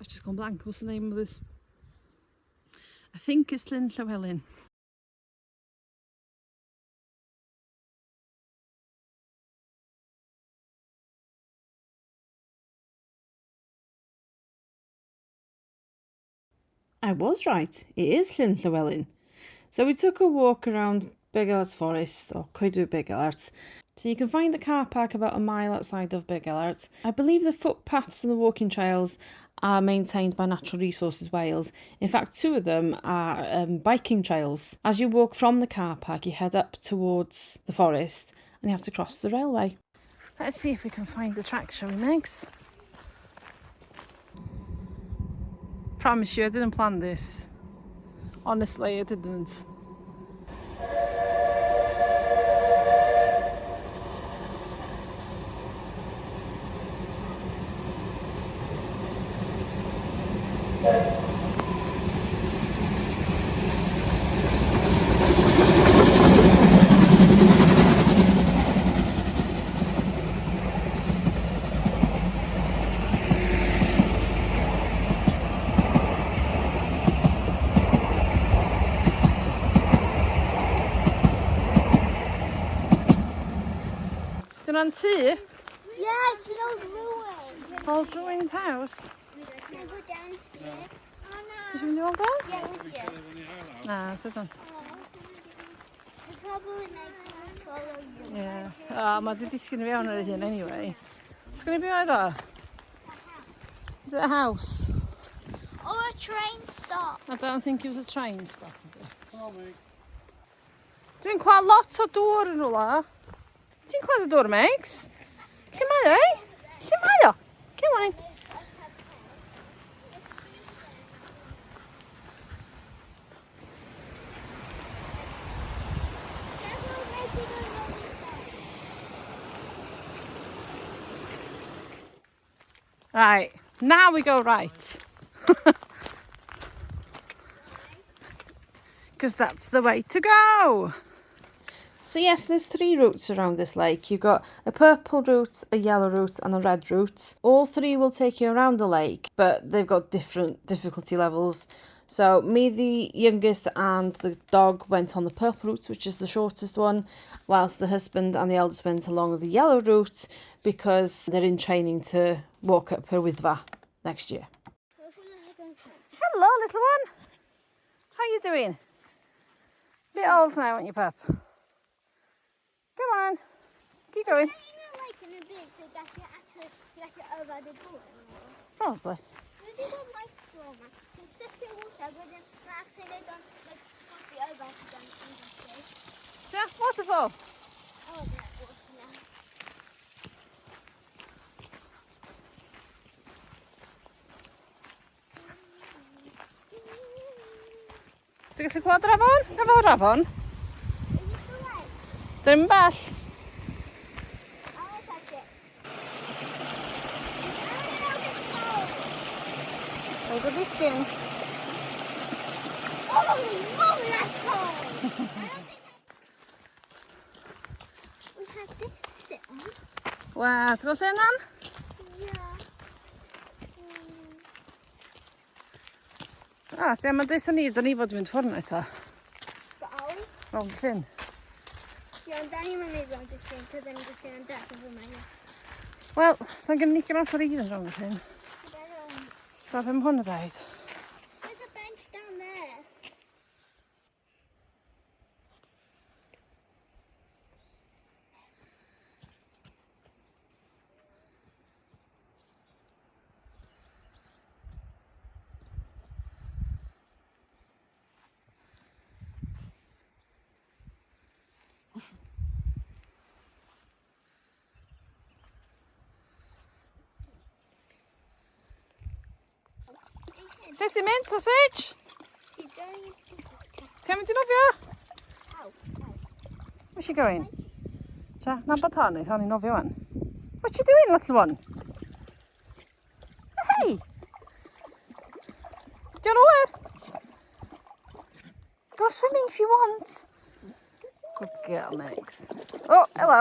I've just gone blank. What's the name of this? I think it's Llyn Llywelyn. I was right. It is Llyn Llywelyn. So we took a walk around Beddgelert Forest, or Coedwig Beddgelert. So you can find the car park about a mile outside of Beddgelert. I believe the footpaths and the walking trails are maintained by Natural Resources Wales. In fact, 2 of them are biking trails. As you walk from the car park, you head up towards the forest and you have to cross the railway. Let's see if we can find the track, shall we, Megs? Promise you, I didn't plan this. Honestly, I didn't. Dyna'n tŷ? Yeah, it's an old ruin. Old ruined house? Can I go downstairs? Oh no. Ti eisiau fynd i weld o? Yeah, with you. Na, dydyn. The trouble is I can't follow you. Yeah. Mae di disgyn i fewn ar y hyn anyway. Sgwn i be oedd o? Is it a house? Or a train stop. I don't think it was a train stop. Dwi'n clywed lot o dŵr yn rhywle. Ti'n clywed y dŵr, Megs? Lle mae o, Lle mae o? Come on in. Right, now we go right. Because that's the way to go. So yes, there's 3 routes around this lake. You've got a purple route, a yellow route and a red route. All 3 will take you around the lake, but they've got different difficulty levels. So me, the youngest, and the dog went on the purple route, which is the shortest one, whilst the husband and the eldest went along the yellow route because they're in training to walk up her Wyddfa next year. Hello, little one. How are you doing? Bit old now, aren't you, pup? Come on, keep going. Like in a bit so that you actually get it over the door. Probably. Maybe don't like straw, man. It's such a water, but then actually they don't like put the over to them in the place. Yeah, waterfall. Oh, that water now. Ti'n gallu clywed yr afon? Efo'r afon? Is it the lake? Dim bell. I'll touch it. Oh, Hold your skin. holy moly, that's cold! We have this to sit on. Wel, ti'n gweld lle yna'n? Yeah. So mae'n deitha ni, da ni fod i fynd ffwrn eto. Bol. Rownd y llyn. Yeah, and then you want to run this thing, because then you can sit on that and run Wel, mae'n gen i gan amser i fynd rownd y llyn. So, be mae hwn yn dweud? There's a bench down there. Lle sy'n mynd, sausage? He's going into the Ti'n mynd i nofio? Ow. Where's she going? Tia, na bod hon, eith hon i nofio wan. What you doing, little one? Hey! Do you know where? Go swimming if you want. Good girl, Megs. Oh, hello.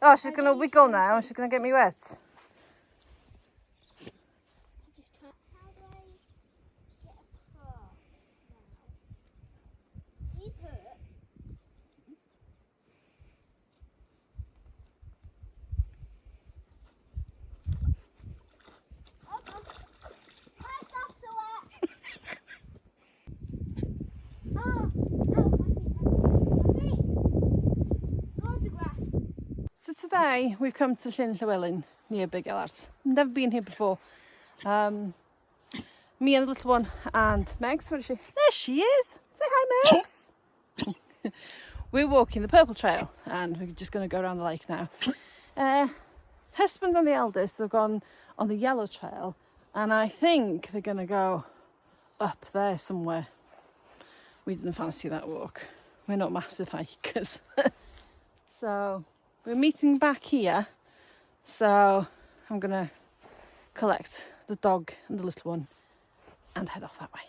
Oh, she's going to wiggle now. She's going to get me wet. Today we've come to Llyn Llywelyn near Beddgelert. Never been here before. Me and the little one and Megs, where is she? There she is! Say hi, Megs! We're walking the purple trail and we're just going to go around the lake now. Husband and the eldest have gone on the yellow trail and I think they're going to go up there somewhere. We didn't fancy that walk. We're not massive hikers. So we're meeting back here. So I'm going to collect the dog and the little one and head off that way.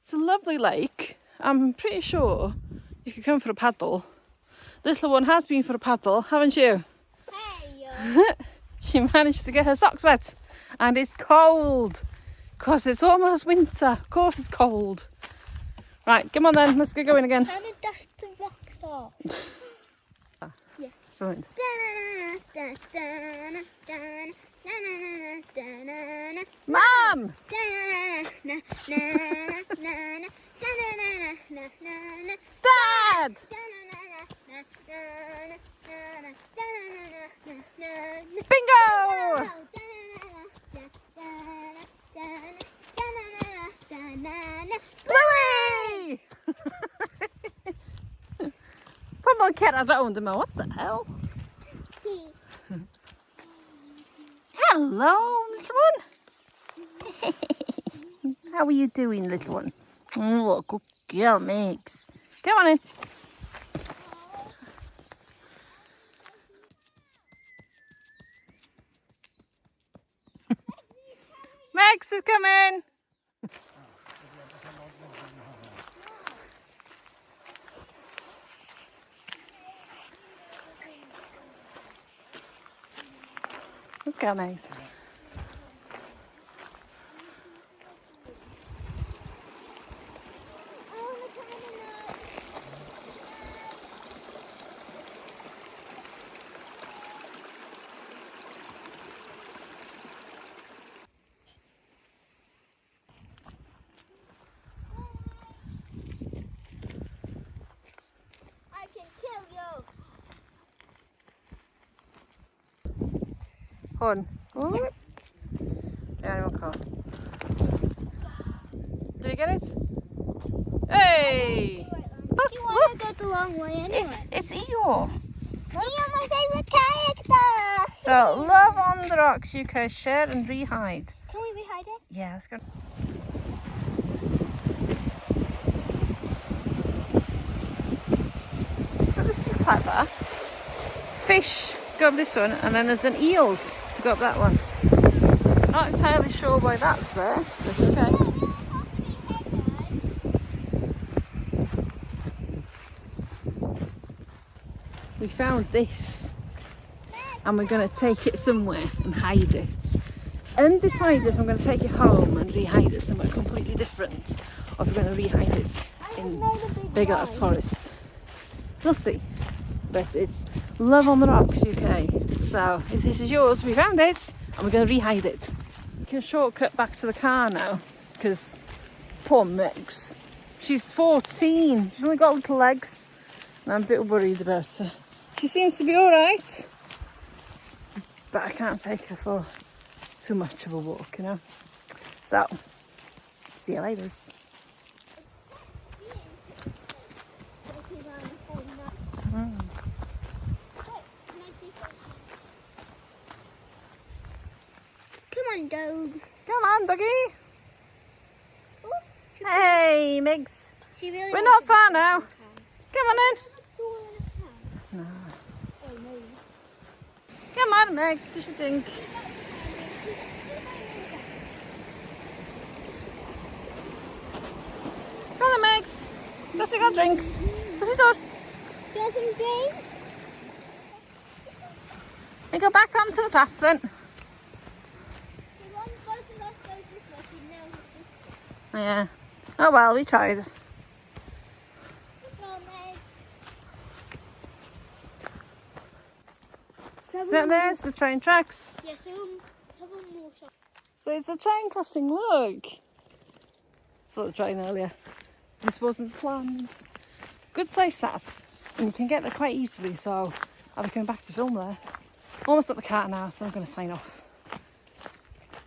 It's a lovely lake. I'm pretty sure you could come for a paddle. The little one has been for a paddle, haven't you? Hey, She managed to get her socks wet and it's cold because it's almost winter. Of course it's cold. Right, come on then, let's get going again. trying to dust the rocks off. Yeah. So, Mum! Dad! Bingo! Bluey! Probably can't around him. What the hell? Hello, little one. How are you doing, little one? Oh, good girl, Mix. Come on in. Max is coming. Okay, Max. I can kill you. Hold on. Oh. Yeah, I can't. Do we get it? Hey! Look, You want to go the long way anyway. it's Eeyore. You're my favourite character. So, love on the rocks, you can share and re-hide. Can we re-hide it? Yeah, let's go. So this is clever. Fish go up this one, and then there's an eels to go up that one. Not entirely sure why that's there, but okay. We found this, and we're going to take it somewhere and hide it. Undecided if I'm going to take it home and re-hide it somewhere completely different, or if we're going to re-hide it in Beddgelert Forest. We'll see. But it's Love on the Rocks UK. So if this is yours, we found it and we're going to re-hide it. We can shortcut back to the car now because poor Megs. She's 14. She's only got little legs and I'm a bit worried about her. She seems to be alright, but I can't take her for too much of a walk, you know. So, see you later. Come on, dog. Come on, doggy. Ooh, Hey, Migs. she really We're wants not to far go now. to the car. Come on in. No. Come on, Migs. Just a think. Come on, Migs. Just got a drink. Just do it. You want some drink? We go back onto the path then. Yeah. Oh well, we tried. So there's the train tracks. Yes, more shot. So it's a train crossing, look. Saw the train earlier. This wasn't planned. Good place that. And you can get there quite easily, so I'll be coming back to film there. Almost at the car now, so I'm going to sign off.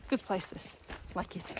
Good place this. Like it.